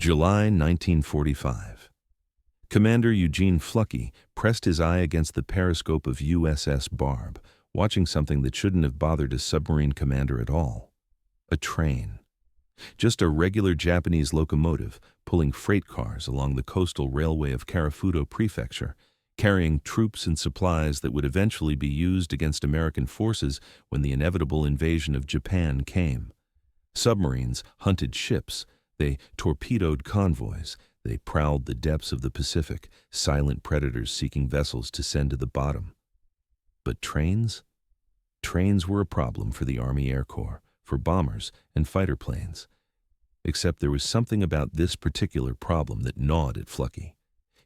July 1945. Commander Eugene Fluckey pressed his eye against the periscope of USS Barb, watching something that shouldn't have bothered a submarine commander at all. A train. Just a regular Japanese locomotive pulling freight cars along the coastal railway of Karafuto Prefecture, carrying troops and supplies that would eventually be used against American forces when the inevitable invasion of Japan came. Submarines hunted ships. They torpedoed convoys. They prowled the depths of the Pacific, silent predators seeking vessels to send to the bottom. But trains? Trains were a problem for the Army Air Corps, for bombers and fighter planes. Except there was something about this particular problem that gnawed at Fluckey.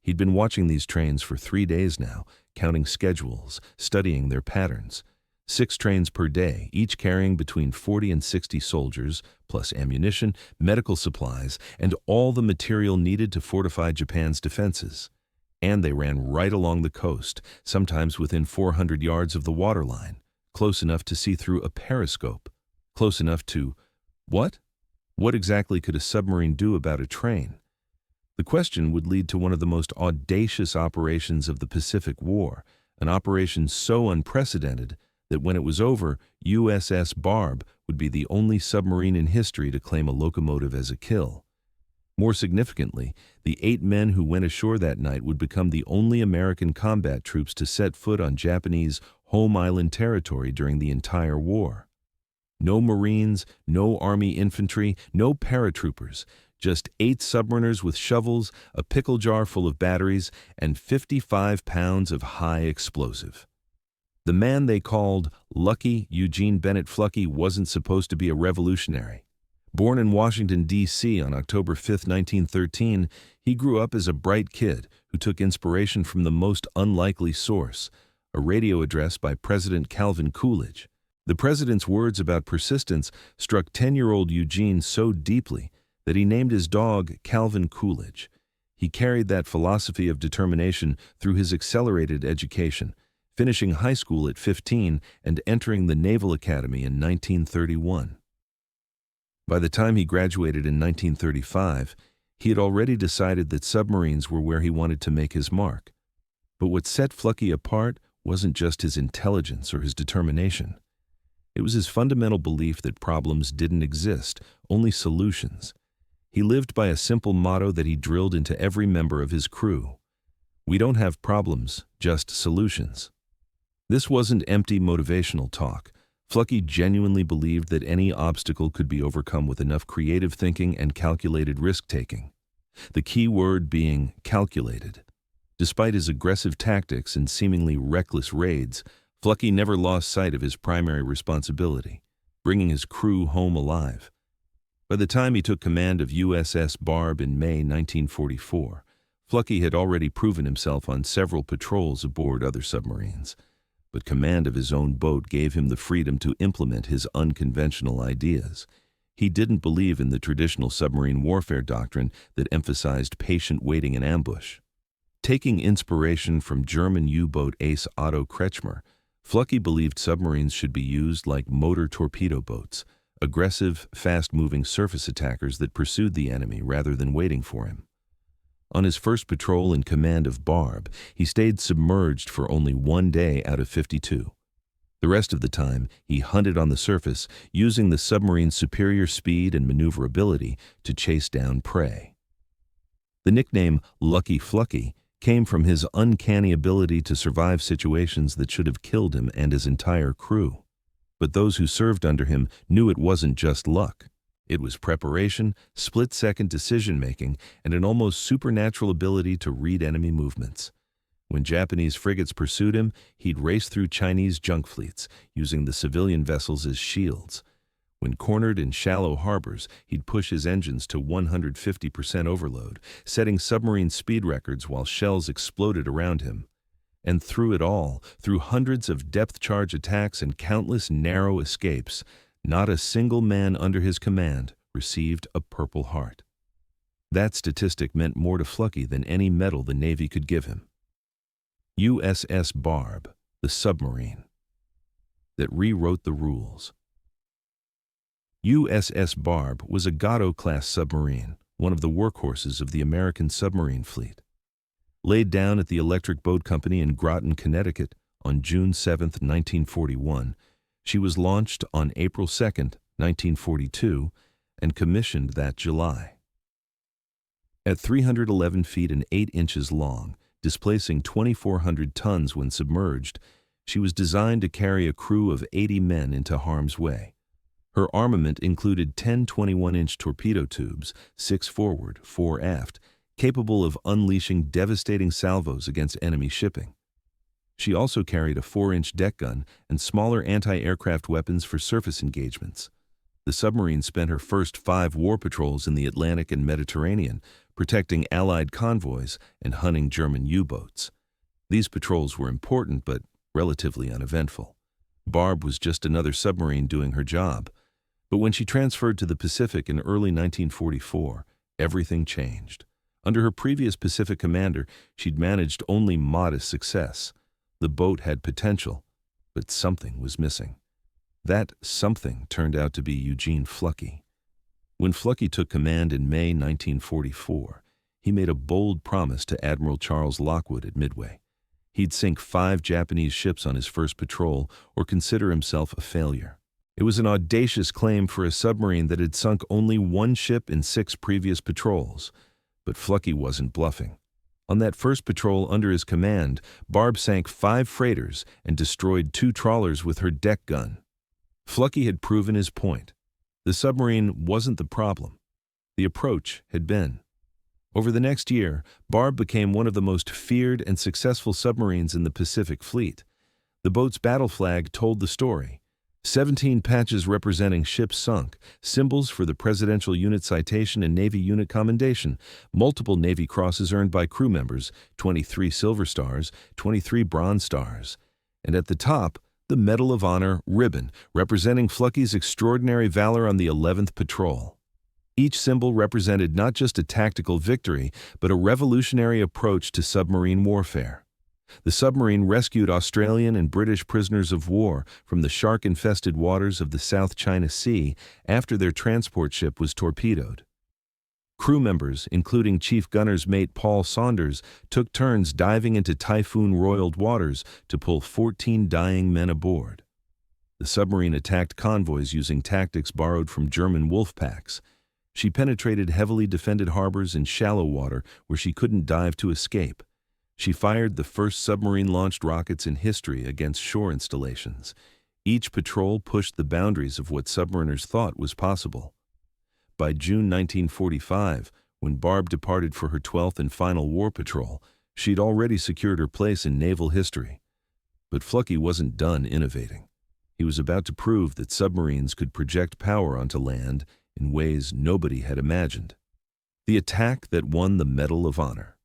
He'd been watching these trains for 3 days now, counting schedules, studying their patterns. 6 trains per day, each carrying between 40 and 60 soldiers, plus ammunition, medical supplies, and all the material needed to fortify Japan's defenses. And they ran right along the coast, sometimes within 400 yards of the waterline, close enough to see through a periscope, close enough to... What? What exactly could a submarine do about a train? The question would lead to one of the most audacious operations of the Pacific War, an operation so unprecedented that when it was over, USS Barb would be the only submarine in history to claim a locomotive as a kill. More significantly, the 8 men who went ashore that night would become the only American combat troops to set foot on Japanese home island territory during the entire war. No Marines, no Army infantry, no paratroopers, just 8 submariners with shovels, a pickle jar full of batteries, and 55 pounds of high explosive. The man they called Lucky Eugene Bennett Fluckey wasn't supposed to be a revolutionary. Born in Washington, D.C. on October 5, 1913, he grew up as a bright kid who took inspiration from the most unlikely source, a radio address by President Calvin Coolidge. The president's words about persistence struck 10-year-old Eugene so deeply that he named his dog Calvin Coolidge. He carried that philosophy of determination through his accelerated education, finishing high school at 15 and entering the Naval Academy in 1931. By the time he graduated in 1935, he had already decided that submarines were where he wanted to make his mark. But what set Fluckey apart wasn't just his intelligence or his determination. It was his fundamental belief that problems didn't exist, only solutions. He lived by a simple motto that he drilled into every member of his crew. We don't have problems, just solutions. This wasn't empty motivational talk. Fluckey genuinely believed that any obstacle could be overcome with enough creative thinking and calculated risk-taking. The key word being calculated. Despite his aggressive tactics and seemingly reckless raids, Fluckey never lost sight of his primary responsibility, bringing his crew home alive. By the time he took command of USS Barb in May 1944, Fluckey had already proven himself on several patrols aboard other submarines. But command of his own boat gave him the freedom to implement his unconventional ideas. He didn't believe in the traditional submarine warfare doctrine that emphasized patient waiting in ambush. Taking inspiration from German U-boat ace Otto Kretschmer, Fluckey believed submarines should be used like motor torpedo boats, aggressive, fast-moving surface attackers that pursued the enemy rather than waiting for him. On his first patrol in command of Barb, he stayed submerged for only 1 day out of 52. The rest of the time, he hunted on the surface, using the submarine's superior speed and maneuverability to chase down prey. The nickname Lucky Fluckey came from his uncanny ability to survive situations that should have killed him and his entire crew. But those who served under him knew it wasn't just luck. It was preparation, split-second decision-making, and an almost supernatural ability to read enemy movements. When Japanese frigates pursued him, he'd race through Chinese junk fleets, using the civilian vessels as shields. When cornered in shallow harbors, he'd push his engines to 150% overload, setting submarine speed records while shells exploded around him. And through it all, through hundreds of depth-charge attacks and countless narrow escapes, not a single man under his command received a Purple Heart. That statistic meant more to Fluckey than any medal the Navy could give him. USS Barb, the submarine that rewrote the rules. USS Barb was a Gato-class submarine, one of the workhorses of the American submarine fleet. Laid down at the Electric Boat Company in Groton, Connecticut on June 7, 1941, she was launched on April 2, 1942, and commissioned that July. At 311 feet and 8 inches long, displacing 2,400 tons when submerged, she was designed to carry a crew of 80 men into harm's way. Her armament included 10 21-inch torpedo tubes, 6 forward, 4 aft, capable of unleashing devastating salvos against enemy shipping. She also carried a 4-inch deck gun and smaller anti-aircraft weapons for surface engagements. The submarine spent her first 5 war patrols in the Atlantic and Mediterranean, protecting Allied convoys and hunting German U-boats. These patrols were important but relatively uneventful. Barb was just another submarine doing her job. But when she transferred to the Pacific in early 1944, everything changed. Under her previous Pacific commander, she'd managed only modest success. The boat had potential, but something was missing. That something turned out to be Eugene Fluckey. When Fluckey took command in May 1944, he made a bold promise to Admiral Charles Lockwood at Midway. He'd sink 5 Japanese ships on his first patrol or consider himself a failure. It was an audacious claim for a submarine that had sunk only 1 ship in 6 previous patrols. But Fluckey wasn't bluffing. On that first patrol under his command, Barb sank 5 freighters and destroyed 2 trawlers with her deck gun. Fluckey had proven his point. The submarine wasn't the problem. The approach had been. Over the next year, Barb became one of the most feared and successful submarines in the Pacific Fleet. The boat's battle flag told the story. 17 patches representing ships sunk, symbols for the Presidential Unit Citation and Navy Unit Commendation, multiple Navy crosses earned by crew members, 23 Silver Stars, 23 Bronze Stars, and at the top, the Medal of Honor ribbon, representing Fluckey's extraordinary valor on the 11th Patrol. Each symbol represented not just a tactical victory, but a revolutionary approach to submarine warfare. The submarine rescued Australian and British prisoners of war from the shark-infested waters of the South China Sea after their transport ship was torpedoed. Crew members, including Chief Gunner's mate Paul Saunders, took turns diving into typhoon-roiled waters to pull 14 dying men aboard. The submarine attacked convoys using tactics borrowed from German wolf packs. She penetrated heavily defended harbors in shallow water where she couldn't dive to escape. She fired the first submarine-launched rockets in history against shore installations. Each patrol pushed the boundaries of what submariners thought was possible. By June 1945, when Barb departed for her 12th and final war patrol, she'd already secured her place in naval history. But Fluckey wasn't done innovating. He was about to prove that submarines could project power onto land in ways nobody had imagined. The attack that won the Medal of Honor.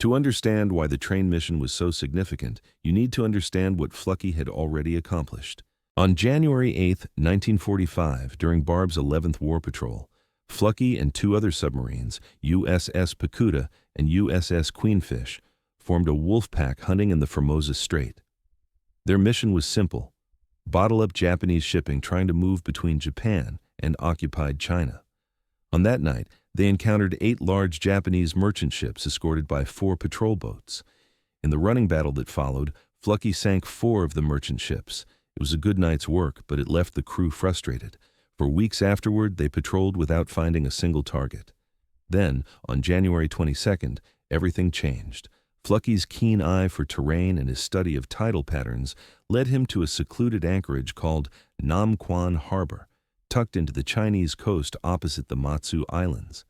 To understand why the train mission was so significant, you need to understand what Fluckey had already accomplished. On January 8, 1945, during Barb's 11th War Patrol, Fluckey and 2 other submarines, USS Pakuta and USS Queenfish, formed a wolf pack hunting in the Formosa Strait. Their mission was simple: bottle up Japanese shipping trying to move between Japan and occupied China. On that night, they encountered 8 large Japanese merchant ships escorted by 4 patrol boats. In the running battle that followed, Fluckey sank 4 of the merchant ships. It was a good night's work, but it left the crew frustrated. For weeks afterward, they patrolled without finding a single target. Then, on January 22nd, everything changed. Fluckey's keen eye for terrain and his study of tidal patterns led him to a secluded anchorage called Nam Quan Harbor, tucked into the Chinese coast opposite the Matsu Islands.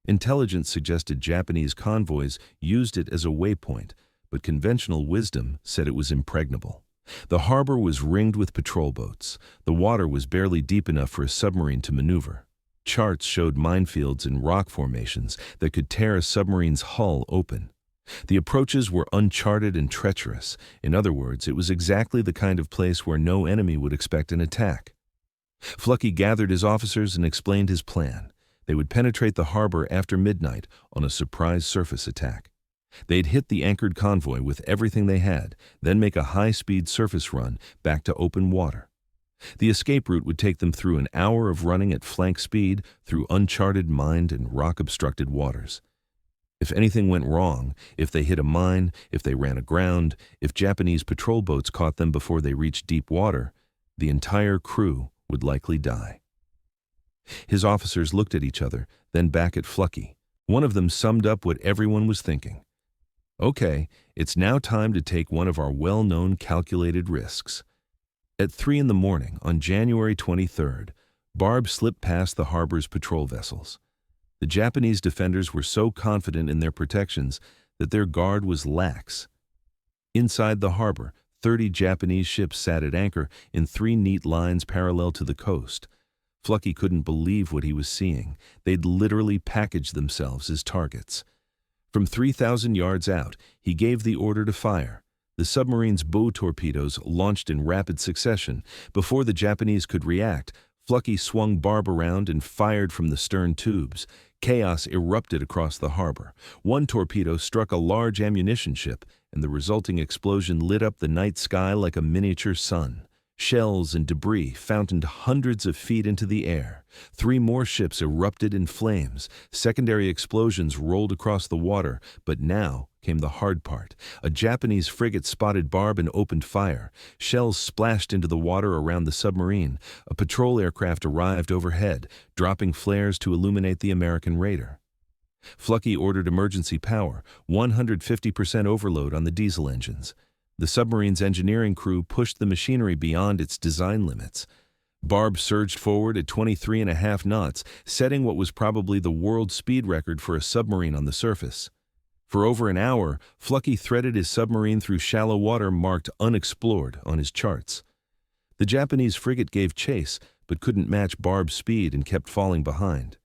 Intelligence suggested Japanese convoys used it as a waypoint, but conventional wisdom said it was impregnable. The harbor was ringed with patrol boats. The water was barely deep enough for a submarine to maneuver. Charts showed minefields and rock formations that could tear a submarine's hull open. The approaches were uncharted and treacherous. In other words, it was exactly the kind of place where no enemy would expect an attack. Fluckey gathered his officers and explained his plan. They would penetrate the harbor after midnight on a surprise surface attack. They'd hit the anchored convoy with everything they had, then make a high-speed surface run back to open water. The escape route would take them through an hour of running at flank speed through uncharted, mined and rock-obstructed waters. If anything went wrong, if they hit a mine, if they ran aground, if Japanese patrol boats caught them before they reached deep water, the entire crew would likely die. His officers looked at each other, then back at Flucky. One of them summed up what everyone was thinking. Okay, it's now time to take one of our well-known calculated risks. At 3 in the morning on January 23rd, Barb slipped past the harbor's patrol vessels. The Japanese defenders were so confident in their protections that their guard was lax. Inside the harbor, 30 Japanese ships sat at anchor in 3 neat lines parallel to the coast. Flucky couldn't believe what he was seeing. They'd literally packaged themselves as targets. From 3,000 yards out, he gave the order to fire. The submarine's bow torpedoes launched in rapid succession. Before the Japanese could react, Flucky swung Barb around and fired from the stern tubes. Chaos erupted across the harbor. One torpedo struck a large ammunition ship, and the resulting explosion lit up the night sky like a miniature sun. Shells and debris fountained hundreds of feet into the air. 3 more ships erupted in flames. Secondary explosions rolled across the water, but now came the hard part. A Japanese frigate spotted Barb and opened fire. Shells splashed into the water around the submarine. A patrol aircraft arrived overhead, dropping flares to illuminate the American raider. Flucky ordered emergency power, 150% overload on the diesel engines. The submarine's engineering crew pushed the machinery beyond its design limits. Barb surged forward at 23.5 knots, setting what was probably the world speed record for a submarine on the surface. For over an hour, Flucky threaded his submarine through shallow water marked unexplored on his charts. The Japanese frigate gave chase, but couldn't match Barb's speed and kept falling behind.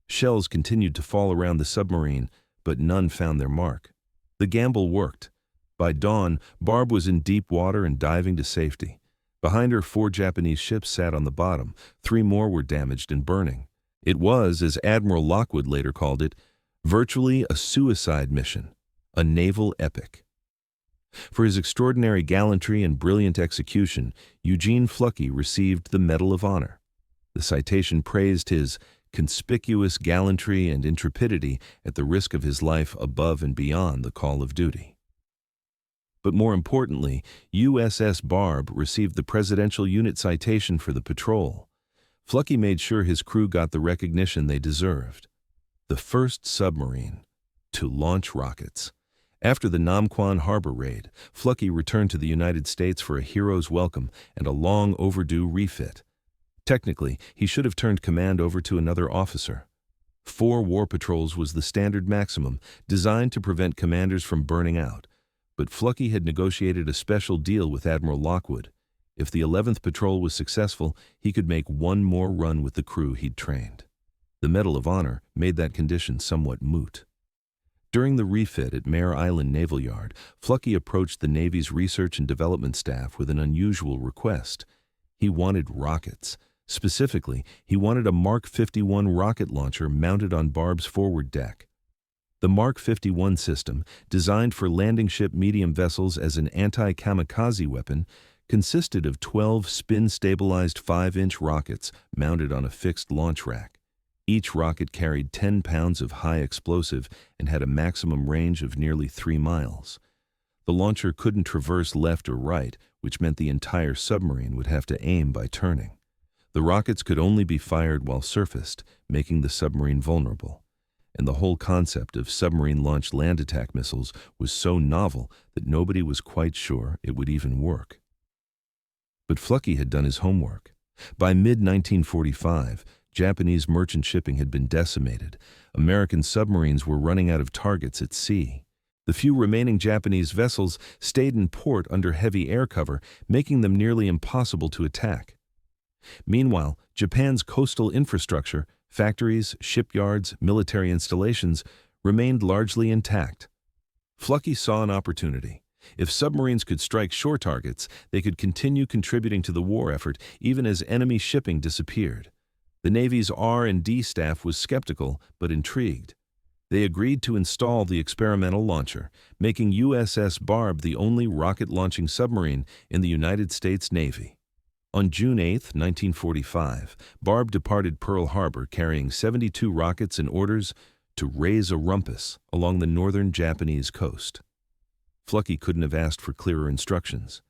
Shells continued to fall around the submarine, but none found their mark. The gamble worked. By dawn, Barb was in deep water and diving to safety. Behind her, 4 Japanese ships sat on the bottom. 3 more were damaged and burning. It was, as Admiral Lockwood later called it, virtually a suicide mission, a naval epic. For his extraordinary gallantry and brilliant execution, Eugene Flucky received the Medal of Honor. The citation praised his conspicuous gallantry and intrepidity at the risk of his life above and beyond the call of duty. But more importantly, USS Barb received the Presidential Unit Citation for the patrol. Flucky made sure his crew got the recognition they deserved. The first submarine to launch rockets. After the Namquan Harbor raid, Flucky returned to the United States for a hero's welcome and a long overdue refit. Technically, he should have turned command over to another officer. 4 war patrols was the standard maximum, designed to prevent commanders from burning out. But Flucky had negotiated a special deal with Admiral Lockwood. If the 11th patrol was successful, he could make 1 more run with the crew he'd trained. The Medal of Honor made that condition somewhat moot. During the refit at Mare Island Naval Yard, Flucky approached the Navy's research and development staff with an unusual request. He wanted rockets. Specifically, he wanted a Mark 51 rocket launcher mounted on Barb's forward deck. The Mark 51 system, designed for landing ship medium vessels as an anti-kamikaze weapon, consisted of 12 spin-stabilized 5-inch rockets mounted on a fixed launch rack. Each rocket carried 10 pounds of high explosive and had a maximum range of nearly 3 miles. The launcher couldn't traverse left or right, which meant the entire submarine would have to aim by turning. The rockets could only be fired while surfaced, making the submarine vulnerable. And the whole concept of submarine-launched land attack missiles was so novel that nobody was quite sure it would even work. But Flucky had done his homework. By mid-1945, Japanese merchant shipping had been decimated. American submarines were running out of targets at sea. The few remaining Japanese vessels stayed in port under heavy air cover, making them nearly impossible to attack. Meanwhile, Japan's coastal infrastructure, factories, shipyards, military installations, remained largely intact. Flucky saw an opportunity. If submarines could strike shore targets, they could continue contributing to the war effort even as enemy shipping disappeared. The Navy's R&D staff was skeptical but intrigued. They agreed to install the experimental launcher, making USS Barb the only rocket-launching submarine in the United States Navy. On June 8, 1945, Barb departed Pearl Harbor carrying 72 rockets and orders to raise a rumpus along the northern Japanese coast. Flucky couldn't have asked for clearer instructions.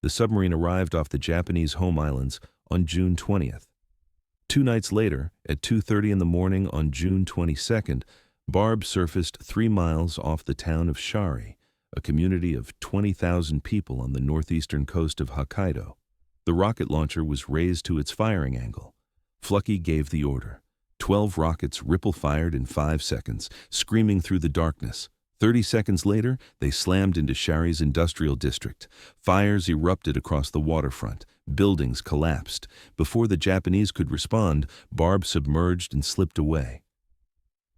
The submarine arrived off the Japanese home islands on June 20th. 2 nights later, at 2:30 in the morning on June 22nd, Barb surfaced 3 miles off the town of Shari, a community of 20,000 people on the northeastern coast of Hokkaido. The rocket launcher was raised to its firing angle. Flucky gave the order. 12 rockets ripple-fired in 5 seconds, screaming through the darkness. 30 seconds later, they slammed into Shari's industrial district. Fires erupted across the waterfront. Buildings collapsed. Before the Japanese could respond, Barb submerged and slipped away.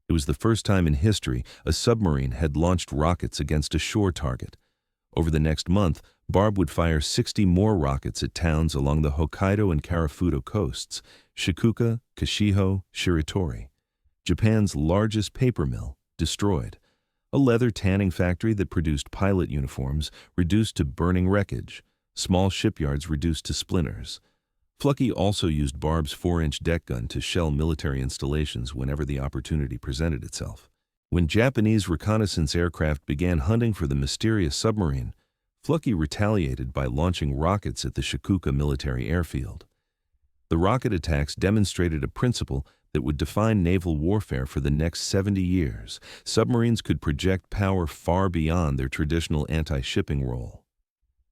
It was the first time in history a submarine had launched rockets against a shore target. Over the next month, Barb would fire 60 more rockets at towns along the Hokkaido and Karafuto coasts, Shikuka, Kashiho, Shiratori. Japan's largest paper mill, destroyed. A leather tanning factory that produced pilot uniforms reduced to burning wreckage. Small shipyards reduced to splinters. Flucky also used Barb's 4-inch deck gun to shell military installations whenever the opportunity presented itself. When Japanese reconnaissance aircraft began hunting for the mysterious submarine, Flucky retaliated by launching rockets at the Shikuka military airfield. The rocket attacks demonstrated a principle that would define naval warfare for the next 70 years. Submarines could project power far beyond their traditional anti-shipping role.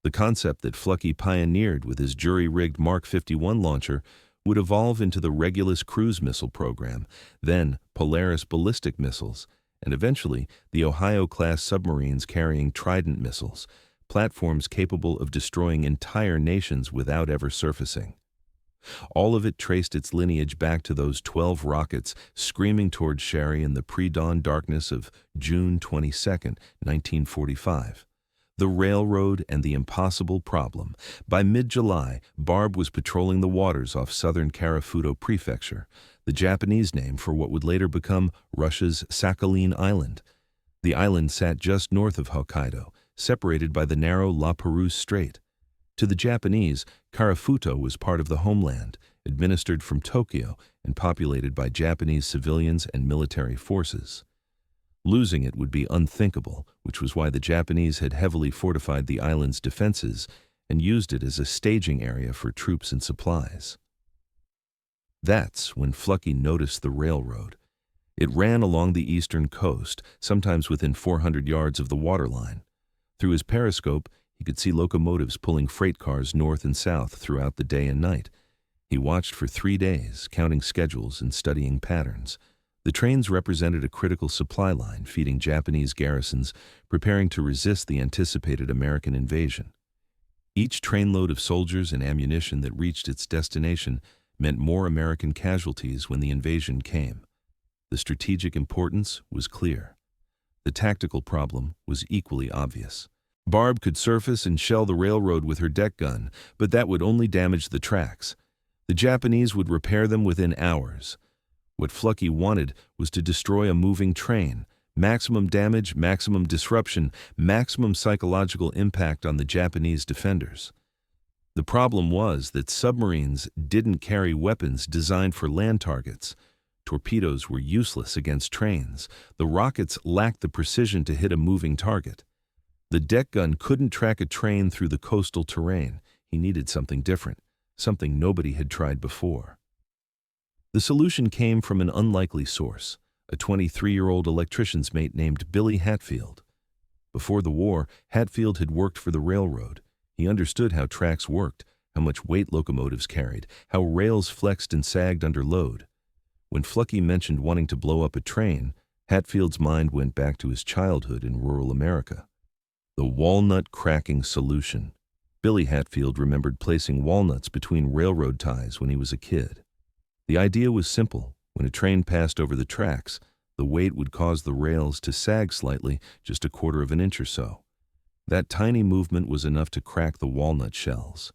The concept that Flucky pioneered with his jury-rigged Mark 51 launcher would evolve into the Regulus cruise missile program, then Polaris ballistic missiles, and eventually the Ohio-class submarines carrying Trident missiles, platforms capable of destroying entire nations without ever surfacing. All of it traced its lineage back to those 12 rockets screaming toward Shari in the pre-dawn darkness of June 22, 1945. The railroad and the impossible problem. By mid-July, Barb was patrolling the waters off southern Karafuto Prefecture, the Japanese name for what would later become Russia's Sakhalin Island. The island sat just north of Hokkaido, separated by the narrow La Perouse Strait. To the Japanese, Karafuto was part of the homeland, administered from Tokyo and populated by Japanese civilians and military forces. Losing it would be unthinkable, which was why the Japanese had heavily fortified the island's defenses and used it as a staging area for troops and supplies. That's when Flucky noticed the railroad. It ran along the eastern coast, sometimes within 400 yards of the waterline. Through his periscope, he could see locomotives pulling freight cars north and south throughout the day and night. He watched for 3 days, counting schedules and studying patterns. The trains represented a critical supply line feeding Japanese garrisons preparing to resist the anticipated American invasion. Each trainload of soldiers and ammunition that reached its destination meant more American casualties when the invasion came. The strategic importance was clear. The tactical problem was equally obvious. Barb could surface and shell the railroad with her deck gun, but that would only damage the tracks. The Japanese would repair them within hours. What Flucky wanted was to destroy a moving train. Maximum damage, maximum disruption, maximum psychological impact on the Japanese defenders. The problem was that submarines didn't carry weapons designed for land targets. Torpedoes were useless against trains. The rockets lacked the precision to hit a moving target. The deck gun couldn't track a train through the coastal terrain. He needed something different, something nobody had tried before. The solution came from an unlikely source, a 23-year-old electrician's mate named Billy Hatfield. Before the war, Hatfield had worked for the railroad. He understood how tracks worked, how much weight locomotives carried, how rails flexed and sagged under load. When Flucky mentioned wanting to blow up a train, Hatfield's mind went back to his childhood in rural America. The walnut cracking solution. Billy Hatfield remembered placing walnuts between railroad ties when he was a kid. The idea was simple. When a train passed over the tracks, the weight would cause the rails to sag slightly, just a quarter of an inch or so. That tiny movement was enough to crack the walnut shells.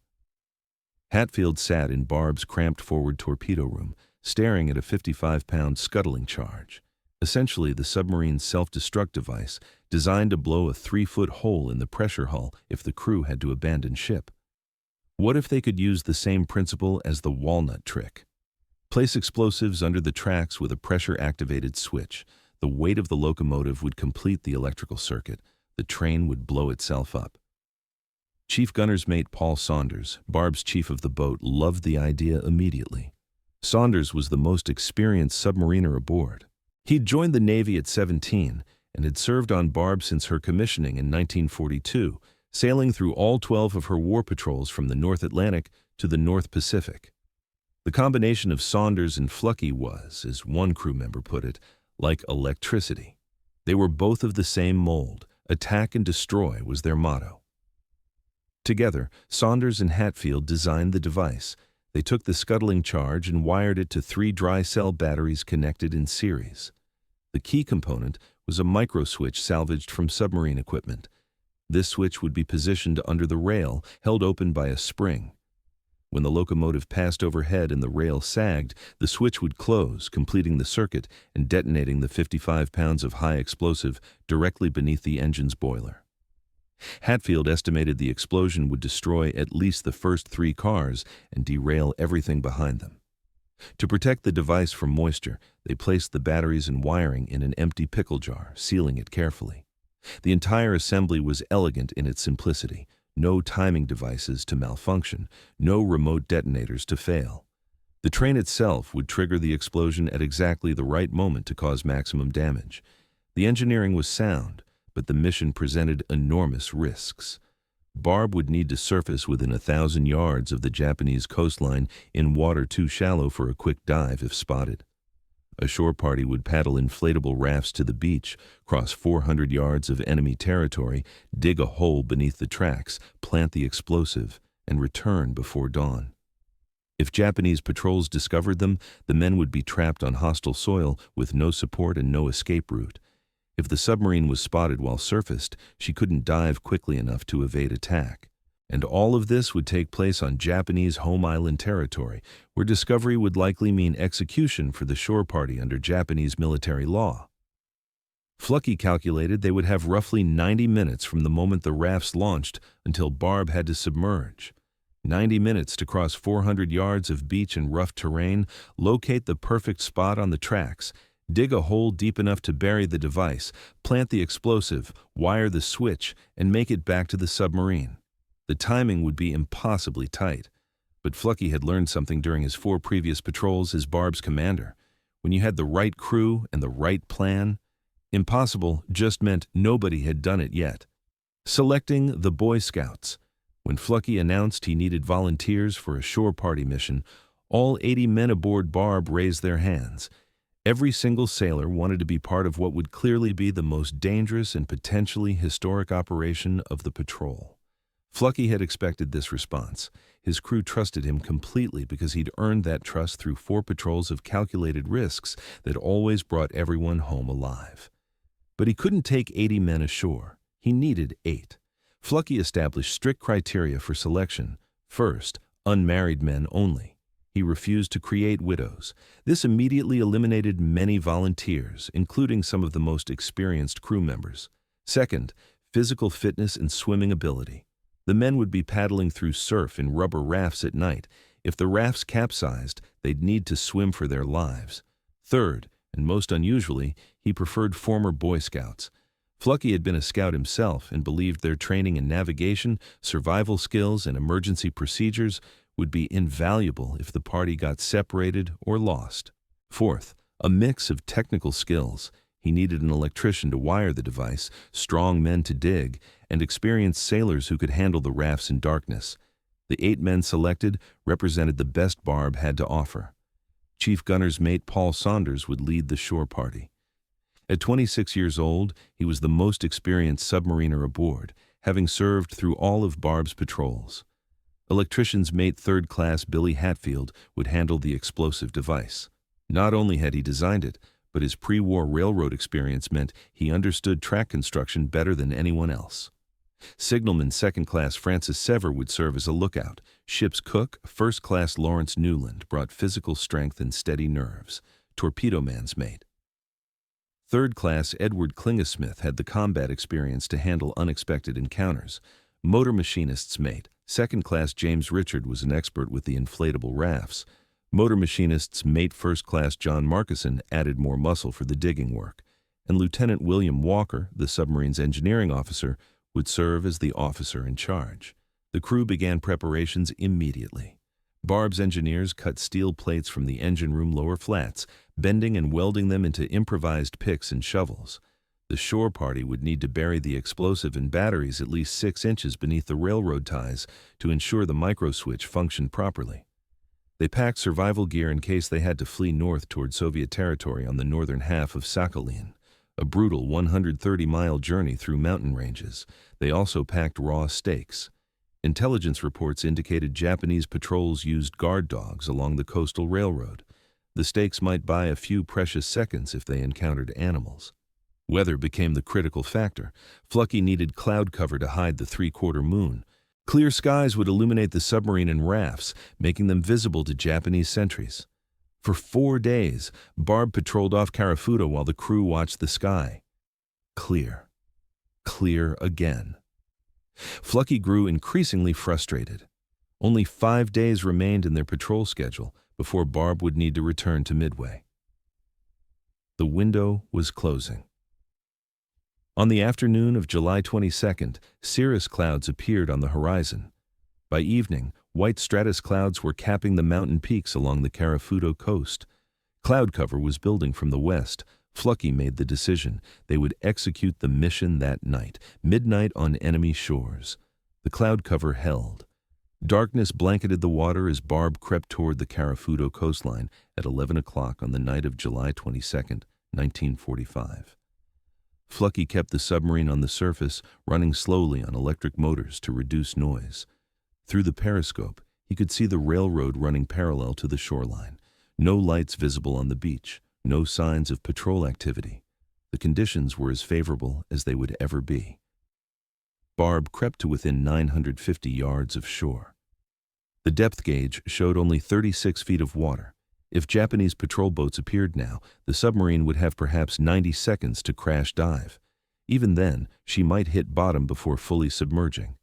Hatfield sat in Barb's cramped forward torpedo room, staring at a 55-pound scuttling charge, essentially the submarine's self-destruct device designed to blow a 3-foot hole in the pressure hull if the crew had to abandon ship. What if they could use the same principle as the walnut trick? Place explosives under the tracks with a pressure-activated switch. The weight of the locomotive would complete the electrical circuit. The train would blow itself up. Chief Gunner's mate Paul Saunders, Barb's chief of the boat, loved the idea immediately. Saunders was the most experienced submariner aboard. He'd joined the Navy at 17 and had served on Barb since her commissioning in 1942, sailing through all 12 of her war patrols from the North Atlantic to the North Pacific. The combination of Saunders and Flucky was, as one crew member put it, like electricity. They were both of the same mold. Attack and destroy was their motto. Together, Saunders and Hatfield designed the device. They took the scuttling charge and wired it to 3 dry cell batteries connected in series. The key component was a micro-switch salvaged from submarine equipment. This switch would be positioned under the rail, held open by a spring. When the locomotive passed overhead and the rail sagged, the switch would close, completing the circuit and detonating the 55 pounds of high explosive directly beneath the engine's boiler. Hatfield estimated the explosion would destroy at least the first 3 cars and derail everything behind them. To protect the device from moisture, they placed the batteries and wiring in an empty pickle jar, sealing it carefully. The entire assembly was elegant in its simplicity. No timing devices to malfunction, no remote detonators to fail. The train itself would trigger the explosion at exactly the right moment to cause maximum damage. The engineering was sound, but the mission presented enormous risks. Barb would need to surface within 1,000 yards of the Japanese coastline in water too shallow for a quick dive if spotted. A shore party would paddle inflatable rafts to the beach, cross 400 yards of enemy territory, dig a hole beneath the tracks, plant the explosive, and return before dawn. If Japanese patrols discovered them, the men would be trapped on hostile soil with no support and no escape route. If the submarine was spotted while surfaced, she couldn't dive quickly enough to evade attack. And all of this would take place on Japanese home island territory, where discovery would likely mean execution for the shore party under Japanese military law. Flucky calculated they would have roughly 90 minutes from the moment the rafts launched until Barb had to submerge. 90 minutes to cross 400 yards of beach and rough terrain, locate the perfect spot on the tracks, dig a hole deep enough to bury the device, plant the explosive, wire the switch, and make it back to the submarine. The timing would be impossibly tight, but Flucky had learned something during his 4 previous patrols as Barb's commander. When you had the right crew and the right plan, impossible just meant nobody had done it yet. Selecting the Boy Scouts. When Flucky announced he needed volunteers for a shore party mission, all 80 men aboard Barb raised their hands. Every single sailor wanted to be part of what would clearly be the most dangerous and potentially historic operation of the patrol. Flucky had expected this response. His crew trusted him completely because he'd earned that trust through 4 patrols of calculated risks that always brought everyone home alive. But he couldn't take 80 men ashore. He needed 8. Flucky established strict criteria for selection. First, unmarried men only. He refused to create widows. This immediately eliminated many volunteers, including some of the most experienced crew members. Second, physical fitness and swimming ability. The men would be paddling through surf in rubber rafts at night. If the rafts capsized, they'd need to swim for their lives. Third, and most unusually, he preferred former Boy Scouts. Flucky had been a scout himself and believed their training in navigation, survival skills, and emergency procedures would be invaluable if the party got separated or lost. Fourth, a mix of technical skills. He needed an electrician to wire the device, strong men to dig, and experienced sailors who could handle the rafts in darkness. The 8 men selected represented the best Barb had to offer. Chief Gunner's mate Paul Saunders would lead the shore party. At 26 years old, he was the most experienced submariner aboard, having served through all of Barb's patrols. Electrician's mate 3rd Class Billy Hatfield would handle the explosive device. Not only had he designed it, but his pre-war railroad experience meant he understood track construction better than anyone else. Signalman 2nd Class Francis Sever would serve as a lookout. Ship's cook, 1st Class Lawrence Newland, brought physical strength and steady nerves. Torpedo man's mate. 3rd Class Edward Klingesmith had the combat experience to handle unexpected encounters. Motor machinist's mate, Second-class James Richard was an expert with the inflatable rafts. Motor machinist's mate first-class John Markison added more muscle for the digging work, and Lieutenant William Walker, the submarine's engineering officer, would serve as the officer in charge. The crew began preparations immediately. Barb's engineers cut steel plates from the engine room lower flats, bending and welding them into improvised picks and shovels. The shore party would need to bury the explosive and batteries at least 6 inches beneath the railroad ties to ensure the microswitch functioned properly. They packed survival gear in case they had to flee north toward Soviet territory on the northern half of Sakhalin, a brutal 130-mile journey through mountain ranges. They also packed raw steaks. Intelligence reports indicated Japanese patrols used guard dogs along the coastal railroad. The stakes might buy a few precious seconds if they encountered animals. Weather became the critical factor. Flucky needed cloud cover to hide the three-quarter moon. Clear skies would illuminate the submarine and rafts, making them visible to Japanese sentries. For 4 days, Barb patrolled off Karafuto while the crew watched the sky. Clear. Clear again. Flucky grew increasingly frustrated. Only 5 days remained in their patrol schedule before Barb would need to return to Midway. The window was closing. On the afternoon of July 22nd, cirrus clouds appeared on the horizon. By evening, white stratus clouds were capping the mountain peaks along the Karafuto coast. Cloud cover was building from the west. Flucky made the decision. They would execute the mission that night, midnight on enemy shores. The cloud cover held. Darkness blanketed the water as Barb crept toward the Karafuto coastline at 11 o'clock on the night of July 22nd, 1945. Flucky kept the submarine on the surface, running slowly on electric motors to reduce noise. Through the periscope, he could see the railroad running parallel to the shoreline. No lights visible on the beach, no signs of patrol activity. The conditions were as favorable as they would ever be. Barb crept to within 950 yards of shore. The depth gauge showed only 36 feet of water. If Japanese patrol boats appeared now, the submarine would have perhaps 90 seconds to crash dive. Even then, she might hit bottom before fully submerging.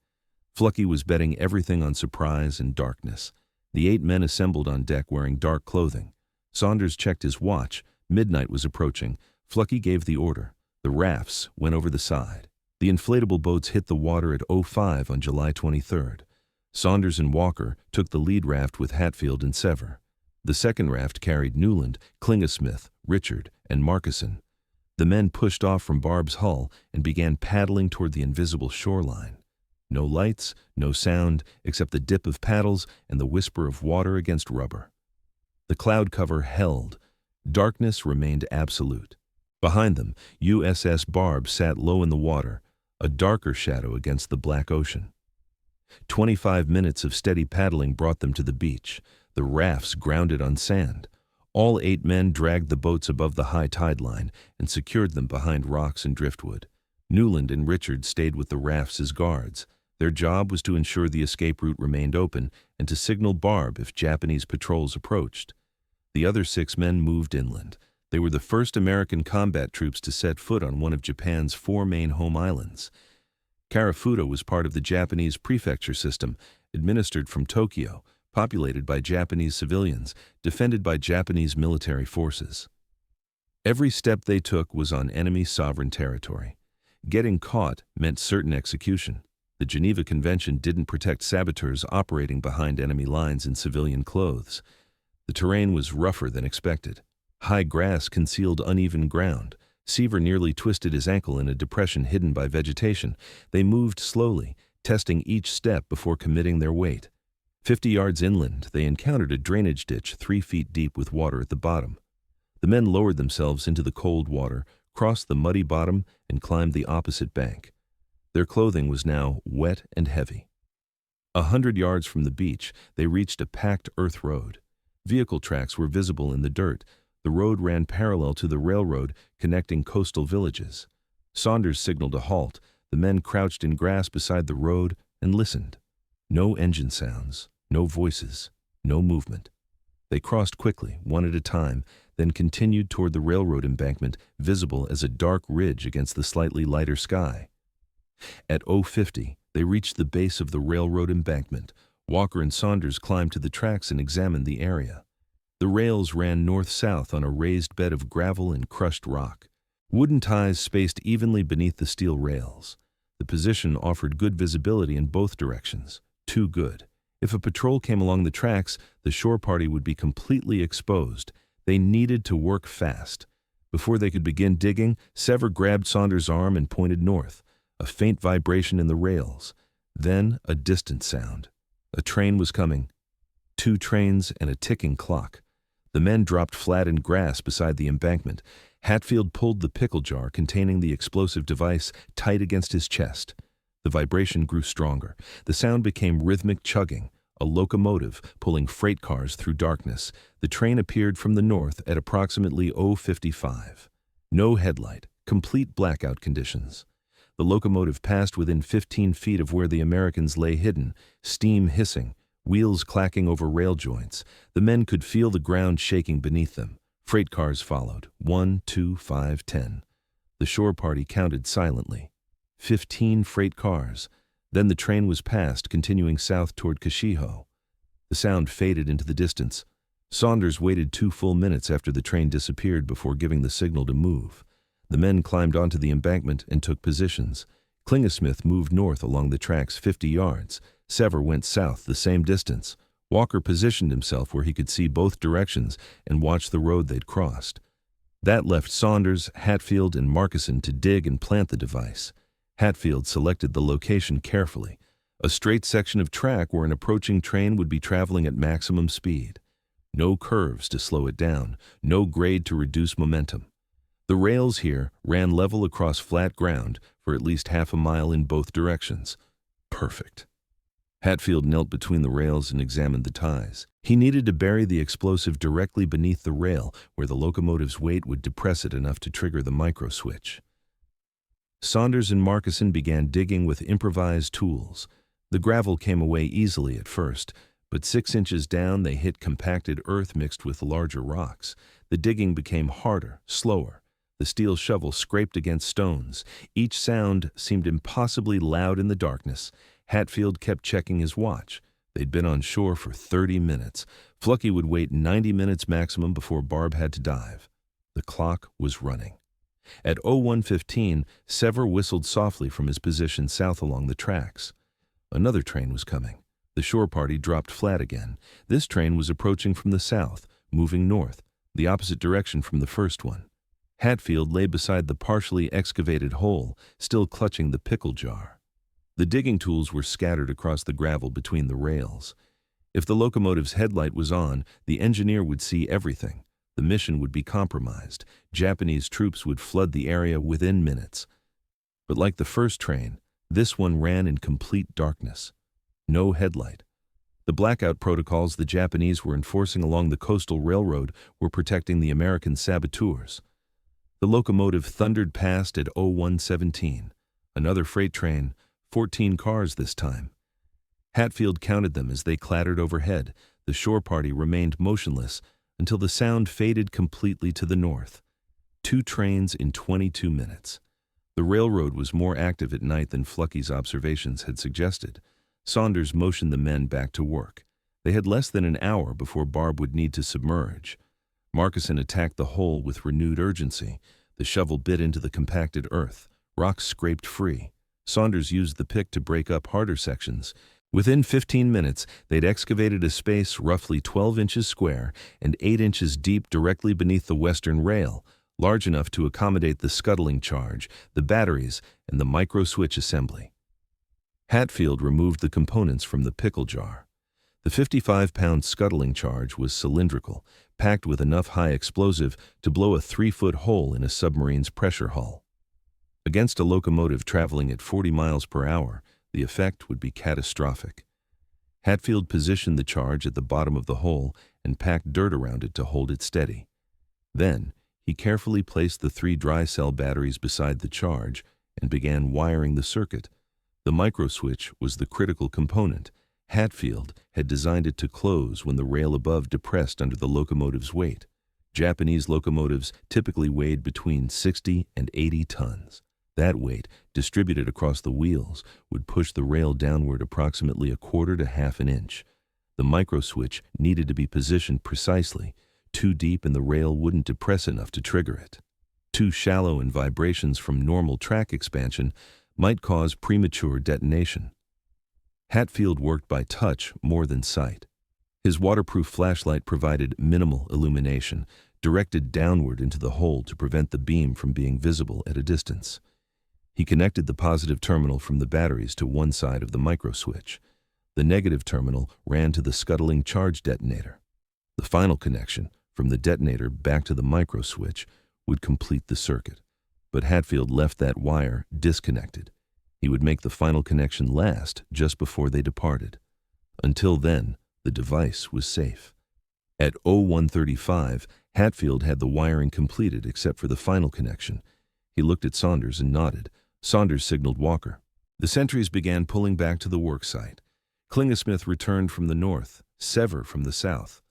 Flucky was betting everything on surprise and darkness. The 8 men assembled on deck wearing dark clothing. Saunders checked his watch. Midnight was approaching. Flucky gave the order. The rafts went over the side. The inflatable boats hit the water at 05 on July 23rd. Saunders and Walker took the lead raft with Hatfield and Sever. The second raft carried Newland, Klingesmith, Richard, and Markison. The men pushed off from Barb's hull and began paddling toward the invisible shoreline. No lights, no sound, except the dip of paddles and the whisper of water against rubber. The cloud cover held. Darkness remained absolute. Behind them, USS Barb sat low in the water, a darker shadow against the black ocean. 25 minutes of steady paddling brought them to the beach. The rafts grounded on sand. All 8 men dragged the boats above the high tide line and secured them behind rocks and driftwood. Newland and Richard stayed with the rafts as guards. Their job was to ensure the escape route remained open and to signal Barb if Japanese patrols approached. The other 6 men moved inland. They were the first American combat troops to set foot on one of Japan's 4 main home islands. Karafuto was part of the Japanese prefecture system, administered from Tokyo, populated by Japanese civilians, defended by Japanese military forces. Every step they took was on enemy sovereign territory. Getting caught meant certain execution. The Geneva Convention didn't protect saboteurs operating behind enemy lines in civilian clothes. The terrain was rougher than expected. High grass concealed uneven ground. Seaver nearly twisted his ankle in a depression hidden by vegetation. They moved slowly, testing each step before committing their weight. 50 yards inland, they encountered a drainage ditch 3 feet deep with water at the bottom. The men lowered themselves into the cold water, crossed the muddy bottom, and climbed the opposite bank. Their clothing was now wet and heavy. 100 yards from the beach, they reached a packed earth road. Vehicle tracks were visible in the dirt. The road ran parallel to the railroad connecting coastal villages. Saunders signaled a halt. The men crouched in grass beside the road and listened. No engine sounds, no voices, no movement. They crossed quickly, one at a time, then continued toward the railroad embankment, visible as a dark ridge against the slightly lighter sky. At 0:50, They reached the base of the railroad embankment. Walker and Saunders climbed to the tracks and examined the area. The rails ran north-south on a raised bed of gravel and crushed rock. Wooden ties spaced evenly beneath the steel rails. The position offered good visibility in both directions. Too good. If a patrol came along the tracks, the shore party would be completely exposed. They needed to work fast. Before they could begin digging, Sever grabbed Saunders' arm and pointed north. A faint vibration in the rails. Then a distant sound. A train was coming. 2 trains and a ticking clock. The men dropped flat in grass beside the embankment. Hatfield pulled the pickle jar containing the explosive device tight against his chest. The vibration grew stronger. The sound became rhythmic chugging, a locomotive pulling freight cars through darkness. The train appeared from the north at approximately 0:55. No headlight, complete blackout conditions. The locomotive passed within 15 feet of where the Americans lay hidden, steam hissing, wheels clacking over rail joints. The men could feel the ground shaking beneath them. Freight cars followed. 1, 2, 5, 10. The shore party counted silently. 15 freight cars. Then the train was passed, continuing south toward Kashiho. The sound faded into the distance. Saunders waited 2 full minutes after the train disappeared before giving the signal to move. The men climbed onto the embankment and took positions. Klingesmith moved north along the tracks 50 yards. Sever went south the same distance. Walker positioned himself where he could see both directions and watch the road they'd crossed. That left Saunders, Hatfield, and Markison to dig and plant the device. Hatfield selected the location carefully, a straight section of track where an approaching train would be traveling at maximum speed. No curves to slow it down, no grade to reduce momentum. The rails here ran level across flat ground for at least half a mile in both directions. Perfect. Hatfield knelt between the rails and examined the ties. He needed to bury the explosive directly beneath the rail where the locomotive's weight would depress it enough to trigger the micro switch. Saunders and Markison began digging with improvised tools. The gravel came away easily at first, but 6 inches down they hit compacted earth mixed with larger rocks. The digging became harder, slower. The steel shovel scraped against stones. Each sound seemed impossibly loud in the darkness. Hatfield kept checking his watch. They'd been on shore for 30 minutes. Flucky would wait 90 minutes maximum before Barb had to dive. The clock was running. At 01:15, Sever whistled softly from his position south along the tracks. Another train was coming. The shore party dropped flat again. This train was approaching from the south, moving north, the opposite direction from the first one. Hatfield lay beside the partially excavated hole, still clutching the pickle jar. The digging tools were scattered across the gravel between the rails. If the locomotive's headlight was on, the engineer would see everything. The mission would be compromised. Japanese troops would flood the area within minutes. But like the first train, this one ran in complete darkness. No headlight. The blackout protocols the Japanese were enforcing along the coastal railroad were protecting the American saboteurs. The locomotive thundered past at 01:17. Another freight train, 14 cars this time. Hatfield counted them as they clattered overhead. The shore party remained motionless until the sound faded completely to the north. 2 trains in 22 minutes. The railroad was more active at night than Flucky's observations had suggested. Saunders motioned the men back to work. They had less than an hour before Barb would need to submerge. Markison attacked the hole with renewed urgency. The shovel bit into the compacted earth. Rocks scraped free. Saunders used the pick to break up harder sections. Within 15 minutes, they'd excavated a space roughly 12 inches square and 8 inches deep directly beneath the western rail, large enough to accommodate the scuttling charge, the batteries, and the micro-switch assembly. Hatfield removed the components from the pickle jar. The 55-pound scuttling charge was cylindrical, packed with enough high explosive to blow a 3-foot hole in a submarine's pressure hull. Against a locomotive traveling at 40 miles per hour, the effect would be catastrophic. Hatfield positioned the charge at the bottom of the hole and packed dirt around it to hold it steady. Then, he carefully placed the 3 dry cell batteries beside the charge and began wiring the circuit. The microswitch was the critical component. Hatfield had designed it to close when the rail above depressed under the locomotive's weight. Japanese locomotives typically weighed between 60 and 80 tons. That weight, distributed across the wheels, would push the rail downward approximately 1/4 to 1/2 an inch. The microswitch needed to be positioned precisely. Too deep in the rail wouldn't depress enough to trigger it. Too shallow and vibrations from normal track expansion might cause premature detonation. Hatfield worked by touch more than sight. His waterproof flashlight provided minimal illumination, directed downward into the hole to prevent the beam from being visible at a distance. He connected the positive terminal from the batteries to one side of the microswitch. The negative terminal ran to the scuttling charge detonator. The final connection, from the detonator back to the microswitch, would complete the circuit. But Hatfield left that wire disconnected. He would make the final connection last just before they departed. Until then, the device was safe. At 01:35, Hatfield had the wiring completed except for the final connection. He looked at Saunders and nodded. Saunders signaled Walker. The sentries began pulling back to the worksite. Klingesmith returned from the north, Sever from the south.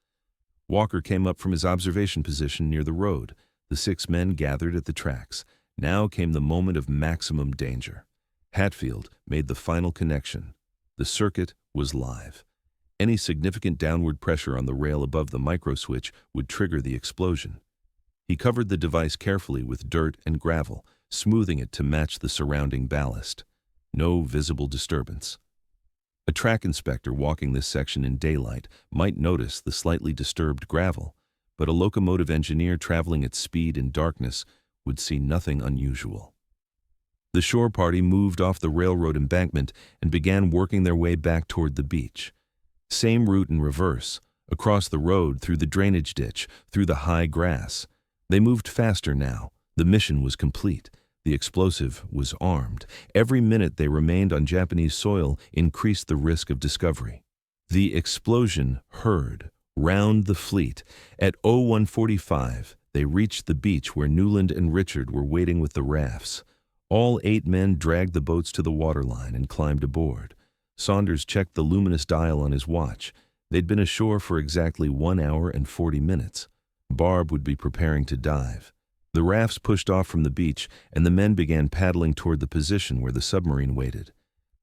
Walker came up from his observation position near the road. The 6 men gathered at the tracks. Now came the moment of maximum danger. Hatfield made the final connection. The circuit was live. Any significant downward pressure on the rail above the microswitch would trigger the explosion. He covered the device carefully with dirt and gravel, smoothing it to match the surrounding ballast. No visible disturbance. A track inspector walking this section in daylight might notice the slightly disturbed gravel, but a locomotive engineer traveling at speed in darkness would see nothing unusual. The shore party moved off the railroad embankment and began working their way back toward the beach. Same route in reverse, across the road, through the drainage ditch, through the high grass. They moved faster now. The mission was complete. The explosive was armed. Every minute they remained on Japanese soil increased the risk of discovery. The explosion heard round the fleet. At 01:45, they reached the beach where Newland and Richard were waiting with the rafts. All 8 men dragged the boats to the waterline and climbed aboard. Saunders checked the luminous dial on his watch. They'd been ashore for exactly 1 hour and 40 minutes. Barb would be preparing to dive. The rafts pushed off from the beach, and the men began paddling toward the position where the submarine waited.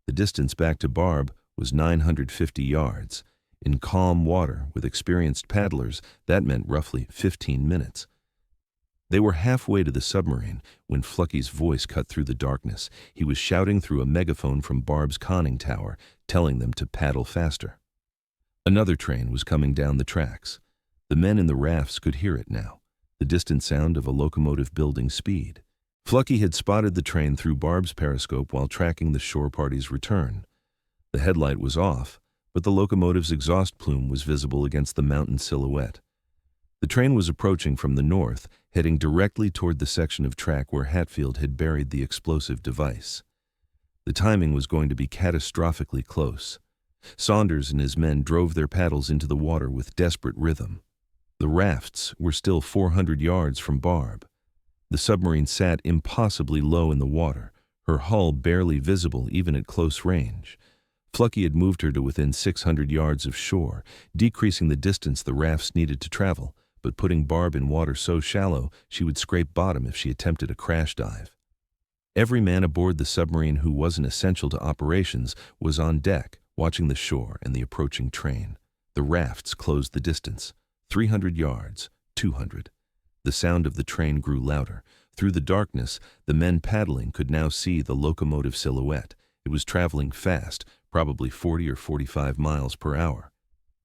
The distance back to Barb was 950 yards. In calm water, with experienced paddlers, that meant roughly 15 minutes. They were halfway to the submarine when Flucky's voice cut through the darkness. He was shouting through a megaphone from Barb's conning tower, telling them to paddle faster. Another train was coming down the tracks. The men in the rafts could hear it now, the distant sound of a locomotive building speed. Flucky had spotted the train through Barb's periscope while tracking the shore party's return. The headlight was off, but the locomotive's exhaust plume was visible against the mountain silhouette. The train was approaching from the north, heading directly toward the section of track where Hatfield had buried the explosive device. The timing was going to be catastrophically close. Saunders and his men drove their paddles into the water with desperate rhythm. The rafts were still 400 yards from Barb. The submarine sat impossibly low in the water, her hull barely visible even at close range. Flucky had moved her to within 600 yards of shore, decreasing the distance the rafts needed to travel, but putting Barb in water so shallow she would scrape bottom if she attempted a crash dive. Every man aboard the submarine who wasn't essential to operations was on deck, watching the shore and the approaching train. The rafts closed the distance. 300 yards, 200. The sound of the train grew louder. Through the darkness, the men paddling could now see the locomotive silhouette. It was traveling fast, probably 40 or 45 miles per hour.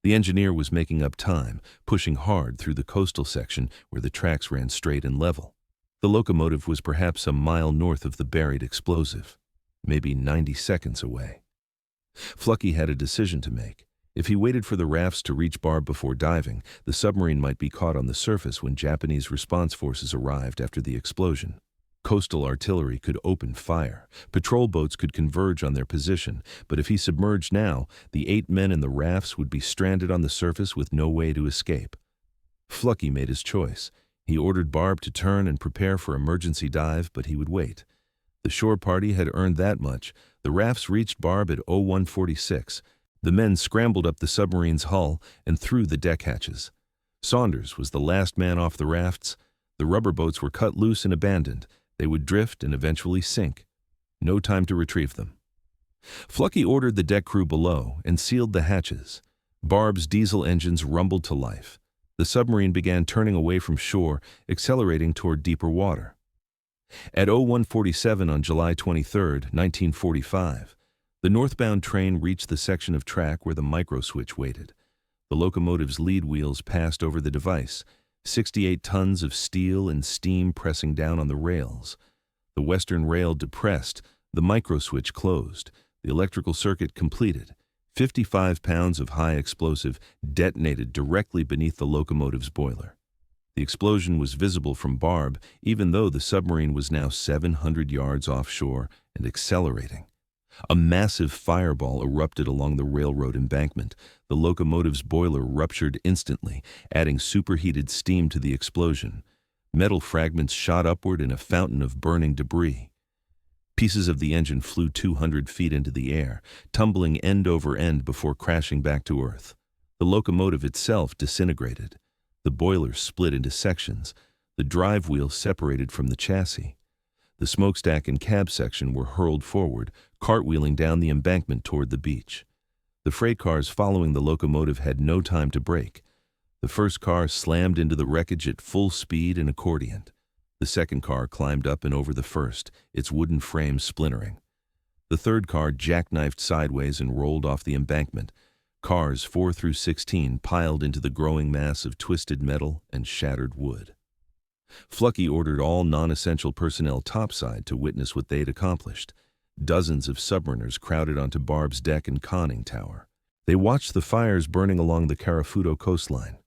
The engineer was making up time, pushing hard through the coastal section where the tracks ran straight and level. The locomotive was perhaps a mile north of the buried explosive, maybe 90 seconds away. Flucky had a decision to make. If he waited for the rafts to reach Barb before diving, the submarine might be caught on the surface when Japanese response forces arrived after the explosion. Coastal artillery could open fire. Patrol boats could converge on their position, but if he submerged now, the 8 men in the rafts would be stranded on the surface with no way to escape. Flucky made his choice. He ordered Barb to turn and prepare for emergency dive, but he would wait. The shore party had earned that much. The rafts reached Barb at 01:46. The men scrambled up the submarine's hull and through the deck hatches. Saunders was the last man off the rafts. The rubber boats were cut loose and abandoned. They would drift and eventually sink. No time to retrieve them. Flucky ordered the deck crew below and sealed the hatches. Barb's diesel engines rumbled to life. The submarine began turning away from shore, accelerating toward deeper water. At 01:47 on July 23, 1945, the northbound train reached the section of track where the microswitch waited. The locomotive's lead wheels passed over the device, 68 tons of steel and steam pressing down on the rails. The western rail depressed, the microswitch closed, the electrical circuit completed. 55 pounds of high explosive detonated directly beneath the locomotive's boiler. The explosion was visible from Barb, even though the submarine was now 700 yards offshore and accelerating. A massive fireball erupted along the railroad embankment. The locomotive's boiler ruptured instantly, adding superheated steam to the explosion. Metal fragments shot upward in a fountain of burning debris. Pieces of the engine flew 200 feet into the air, tumbling end over end before crashing back to Earth. The locomotive itself disintegrated. The boiler split into sections. The drive wheel separated from the chassis. The smokestack and cab section were hurled forward, cartwheeling down the embankment toward the beach. The freight cars following the locomotive had no time to brake. The first car slammed into the wreckage at full speed and accordioned. The second car climbed up and over the first, its wooden frame splintering. The third car jackknifed sideways and rolled off the embankment. Cars 4 through 16 piled into the growing mass of twisted metal and shattered wood. Flucky ordered all non-essential personnel topside to witness what they'd accomplished. Dozens of submariners crowded onto Barb's deck and conning tower. They watched the fires burning along the Carafudo coastline.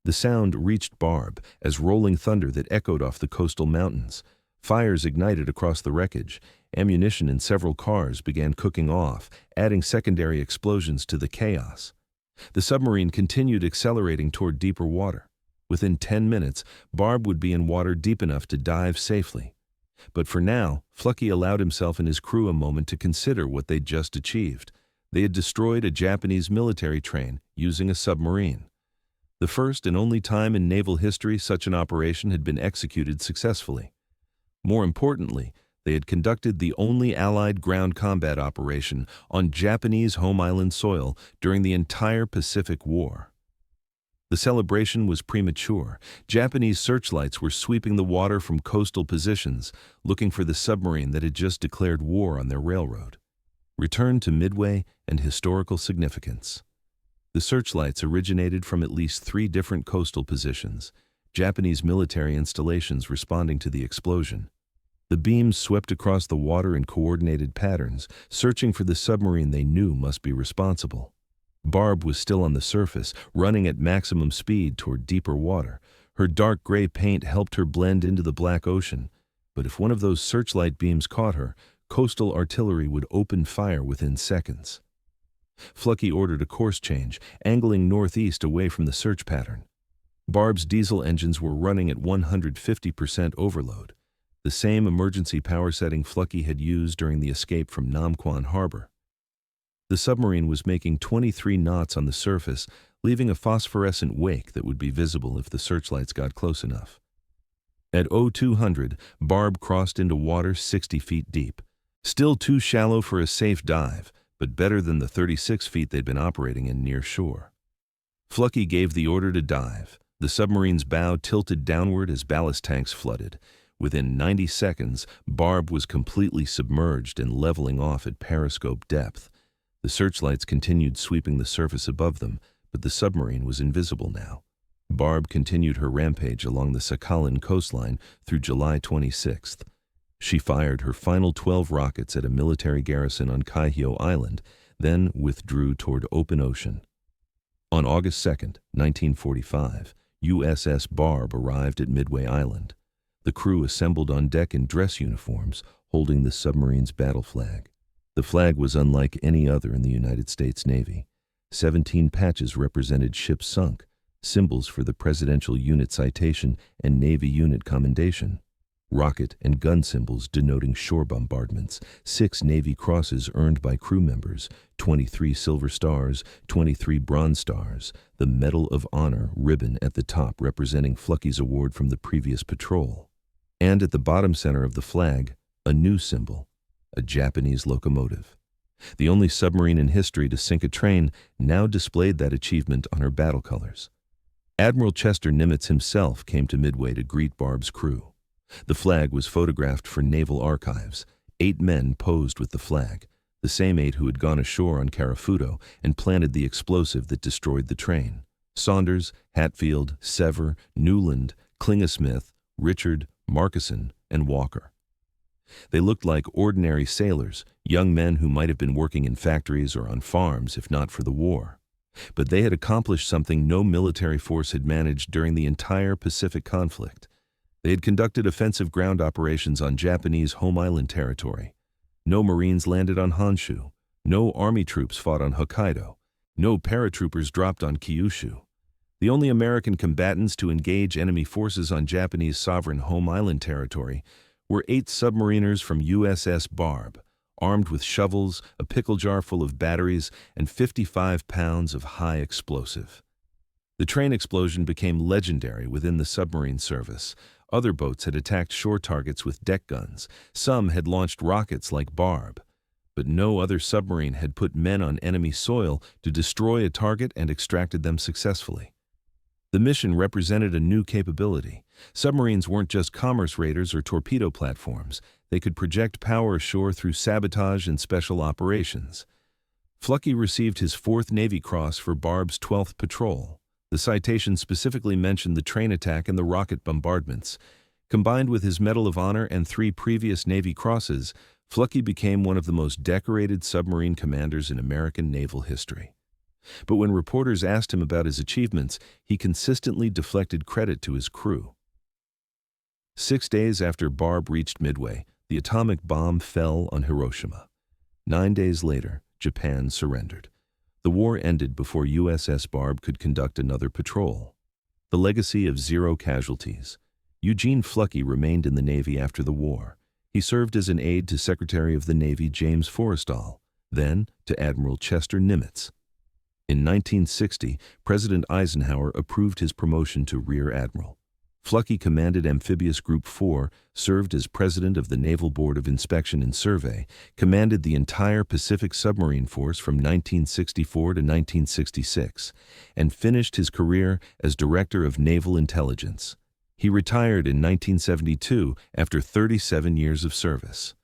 The sound reached Barb as rolling thunder that echoed off the coastal mountains. Fires ignited across the wreckage. Ammunition in several cars began cooking off, adding secondary explosions to the chaos. The submarine continued accelerating toward deeper water. Within 10 minutes, Barb would be in water deep enough to dive safely. But for now, Flucky allowed himself and his crew a moment to consider what they'd just achieved. They had destroyed a Japanese military train using a submarine. The first and only time in naval history such an operation had been executed successfully. More importantly, they had conducted the only Allied ground combat operation on Japanese home island soil during the entire Pacific War. The celebration was premature. Japanese searchlights were sweeping the water from coastal positions, looking for the submarine that had just declared war on their railroad. Return to Midway and historical significance. The searchlights originated from at least 3 different coastal positions, Japanese military installations responding to the explosion. The beams swept across the water in coordinated patterns, searching for the submarine they knew must be responsible. Barb was still on the surface, running at maximum speed toward deeper water. Her dark gray paint helped her blend into the black ocean, but if one of those searchlight beams caught her, coastal artillery would open fire within seconds. Flucky ordered a course change, angling northeast away from the search pattern. Barb's diesel engines were running at 150% overload, the same emergency power setting Flucky had used during the escape from Nam Quan Harbor. The submarine was making 23 knots on the surface, leaving a phosphorescent wake that would be visible if the searchlights got close enough. At 0200, Barb crossed into water 60 feet deep. Still too shallow for a safe dive, but better than the 36 feet they'd been operating in near shore. Flucky gave the order to dive. The submarine's bow tilted downward as ballast tanks flooded. Within 90 seconds, Barb was completely submerged and leveling off at periscope depth. The searchlights continued sweeping the surface above them, but the submarine was invisible now. Barb continued her rampage along the Sakhalin coastline through July 26th. She fired her final 12 rockets at a military garrison on Kaihio Island, then withdrew toward open ocean. On August 2, 1945, USS Barb arrived at Midway Island. The crew assembled on deck in dress uniforms, holding the submarine's battle flag. The flag was unlike any other in the United States Navy. 17 patches represented ships sunk, symbols for the Presidential Unit Citation and Navy Unit Commendation. Rocket and gun symbols denoting shore bombardments, 6 Navy crosses earned by crew members, 23 silver stars, 23 bronze stars, the Medal of Honor ribbon at the top representing Flucky's award from the previous patrol. And at the bottom center of the flag, a new symbol, a Japanese locomotive. The only submarine in history to sink a train now displayed that achievement on her battle colors. Admiral Chester Nimitz himself came to Midway to greet Barb's crew. The flag was photographed for Naval Archives. 8 men posed with the flag, the same 8 who had gone ashore on Carafuto and planted the explosive that destroyed the train. Saunders, Hatfield, Sever, Newland, Klingesmith, Richard, Markison, and Walker. They looked like ordinary sailors, young men who might have been working in factories or on farms if not for the war. But they had accomplished something no military force had managed during the entire Pacific conflict. They had conducted offensive ground operations on Japanese home island territory. No Marines landed on Honshu. No Army troops fought on Hokkaido. No paratroopers dropped on Kyushu. The only American combatants to engage enemy forces on Japanese sovereign home island territory were 8 submariners from USS Barb, armed with shovels, a pickle jar full of batteries, and 55 pounds of high explosive. The train explosion became legendary within the submarine service. Other boats had attacked shore targets with deck guns. Some had launched rockets like Barb. But no other submarine had put men on enemy soil to destroy a target and extracted them successfully. The mission represented a new capability. Submarines weren't just commerce raiders or torpedo platforms. They could project power ashore through sabotage and special operations. Fluckey received his 4th Navy Cross for Barb's 12th patrol. The citation specifically mentioned the train attack and the rocket bombardments. Combined with his Medal of Honor and 3 previous Navy Crosses, Fluckey became one of the most decorated submarine commanders in American naval history. But when reporters asked him about his achievements, he consistently deflected credit to his crew. 6 days after Barb reached Midway, the atomic bomb fell on Hiroshima. 9 days later, Japan surrendered. The war ended before USS Barb could conduct another patrol. The legacy of 0 casualties. Eugene Fluckey remained in the Navy after the war. He served as an aide to Secretary of the Navy James Forrestal, then to Admiral Chester Nimitz. In 1960, President Eisenhower approved his promotion to Rear Admiral. Fluckey commanded Amphibious Group 4, served as president of the Naval Board of Inspection and Survey, commanded the entire Pacific Submarine Force from 1964 to 1966, and finished his career as Director of Naval Intelligence. He retired in 1972 after 37 years of service.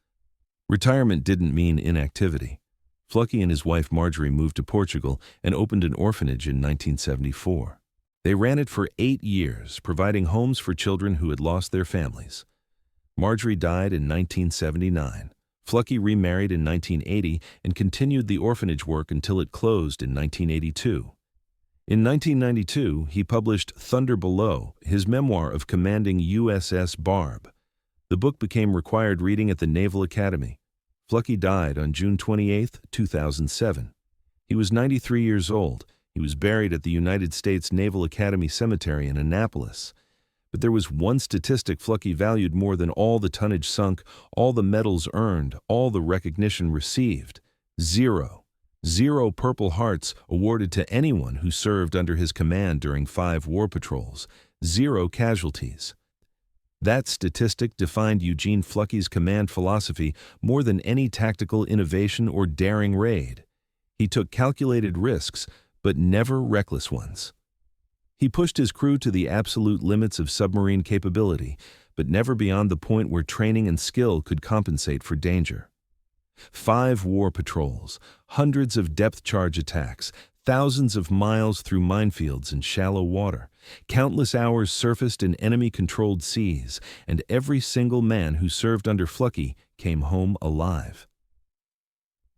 Retirement didn't mean inactivity. Fluckey and his wife Marjorie moved to Portugal and opened an orphanage in 1974. They ran it for 8 years, providing homes for children who had lost their families. Marjorie died in 1979. Fluckey remarried in 1980 and continued the orphanage work until it closed in 1982. In 1992, he published Thunder Below, his memoir of commanding USS Barb. The book became required reading at the Naval Academy. Fluckey died on June 28, 2007. He was 93 years old. He was buried at the United States Naval Academy Cemetery in Annapolis. But there was one statistic Fluckey valued more than all the tonnage sunk, all the medals earned, all the recognition received. 0. 0 Purple Hearts awarded to anyone who served under his command during 5 war patrols. 0 casualties. That statistic defined Eugene Fluckey's command philosophy more than any tactical innovation or daring raid. He took calculated risks, but never reckless ones. He pushed his crew to the absolute limits of submarine capability, but never beyond the point where training and skill could compensate for danger. 5 war patrols, hundreds of depth charge attacks, thousands of miles through minefields and shallow water, countless hours surfaced in enemy-controlled seas, and every single man who served under Fluckey came home alive.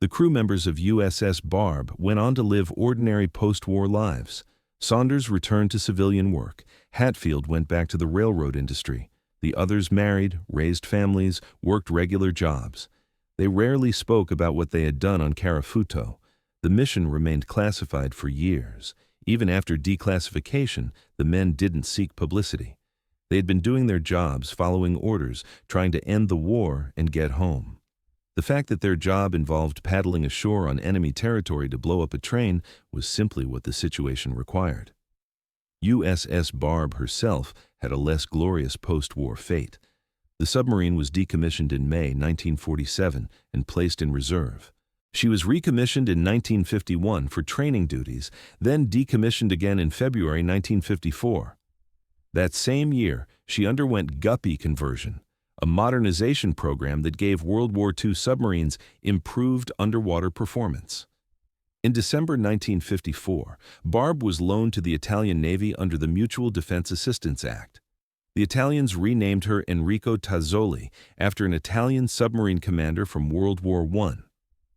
The crew members of USS Barb went on to live ordinary post-war lives. Saunders returned to civilian work. Hatfield went back to the railroad industry. The others married, raised families, worked regular jobs. They rarely spoke about what they had done on Carafuto. The mission remained classified for years. Even after declassification, the men didn't seek publicity. They had been doing their jobs, following orders, trying to end the war and get home. The fact that their job involved paddling ashore on enemy territory to blow up a train was simply what the situation required. USS Barb herself had a less glorious post-war fate. The submarine was decommissioned in May 1947 and placed in reserve. She was recommissioned in 1951 for training duties, then decommissioned again in February 1954. That same year, she underwent guppy conversion, a modernization program that gave World War II submarines improved underwater performance. In December 1954, Barb was loaned to the Italian Navy under the Mutual Defense Assistance Act. The Italians renamed her Enrico Tazzoli after an Italian submarine commander from World War I.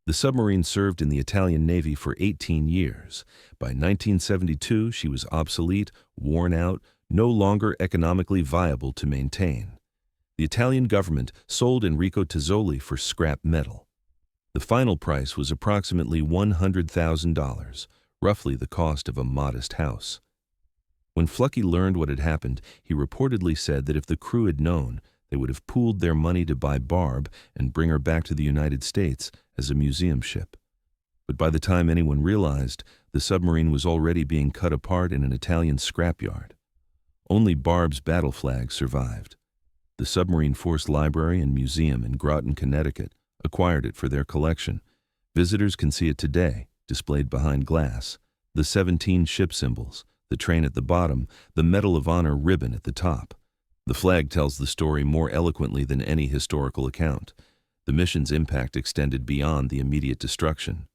The submarine served in the Italian Navy for 18 years. By 1972, she was obsolete, worn out, no longer economically viable to maintain. The Italian government sold Enrico Tazzoli for scrap metal. The final price was approximately $100,000, roughly the cost of a modest house. When Flucky learned what had happened, he reportedly said that if the crew had known, they would have pooled their money to buy Barb and bring her back to the United States as a museum ship. But by the time anyone realized, the submarine was already being cut apart in an Italian scrapyard. Only Barb's battle flag survived. The Submarine Force Library and Museum in Groton, Connecticut, acquired it for their collection. Visitors can see it today, displayed behind glass. The 17 ship symbols, the train at the bottom, the Medal of Honor ribbon at the top. The flag tells the story more eloquently than any historical account. The mission's impact extended beyond the immediate destruction.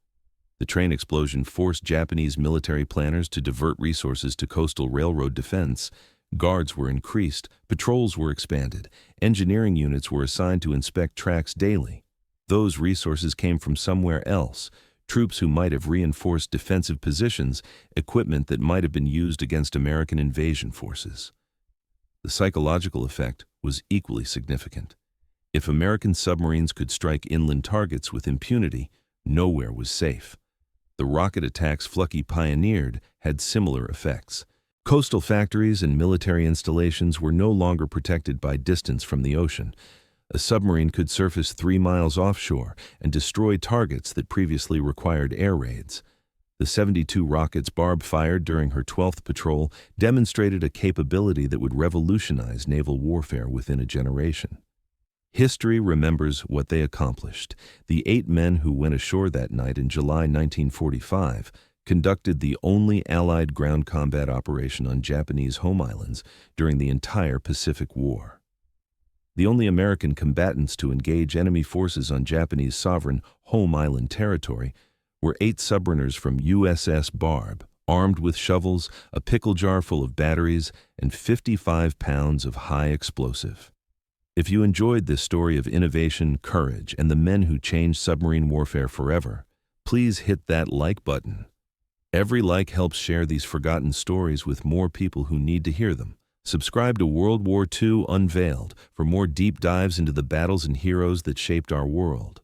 The train explosion forced Japanese military planners to divert resources to coastal railroad defense. Guards were increased, patrols were expanded, engineering units were assigned to inspect tracks daily. Those resources came from somewhere else, troops who might have reinforced defensive positions, equipment that might have been used against American invasion forces. The psychological effect was equally significant. If American submarines could strike inland targets with impunity, nowhere was safe. The rocket attacks Flucky pioneered had similar effects. Coastal factories and military installations were no longer protected by distance from the ocean. A submarine could surface 3 miles offshore and destroy targets that previously required air raids. The 72 rockets Barb fired during her 12th patrol demonstrated a capability that would revolutionize naval warfare within a generation. History remembers what they accomplished. The 8 men who went ashore that night in July 1945 conducted the only Allied ground combat operation on Japanese home islands during the entire Pacific War. The only American combatants to engage enemy forces on Japanese sovereign home island territory were 8 submariners from USS Barb, armed with shovels, a pickle jar full of batteries, and 55 pounds of high explosive. If you enjoyed this story of innovation, courage, and the men who changed submarine warfare forever, please hit that like button. Every like helps share these forgotten stories with more people who need to hear them. Subscribe to World War II Unveiled for more deep dives into the battles and heroes that shaped our world.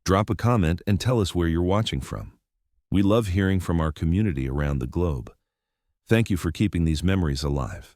Drop a comment and tell us where you're watching from. We love hearing from our community around the globe. Thank you for keeping these memories alive.